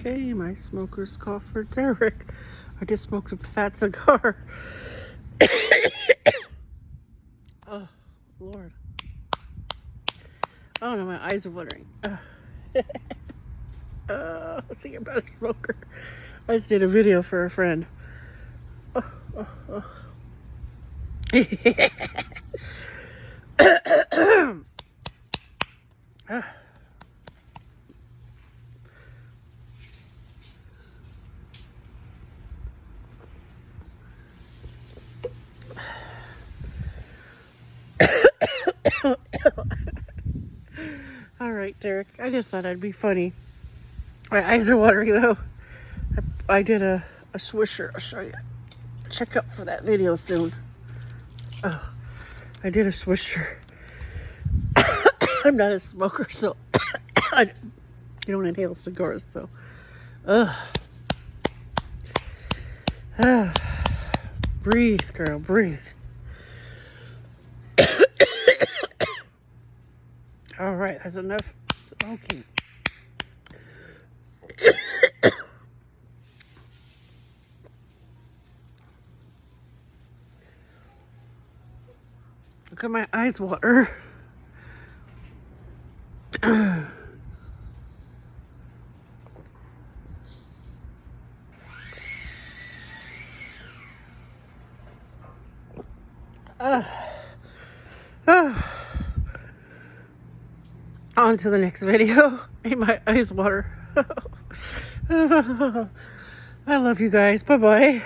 Okay, my smoker's cough for Derek. I just smoked a fat cigar. Oh, Lord. Oh no, my eyes are watering. See, I'm not a smoker. I just did a video for a friend. All right, Derek. I just thought I'd be funny. My eyes are watering though. I did a swisher. I'll show you. Check up for that video soon. Oh, I did a swisher. I'm not a smoker, so you don't inhale cigars, so. Breathe, girl, breathe. All right, that's enough smoking. Look at my eyes water. On to the next video. Made my eyes water. I love you guys. Bye-bye.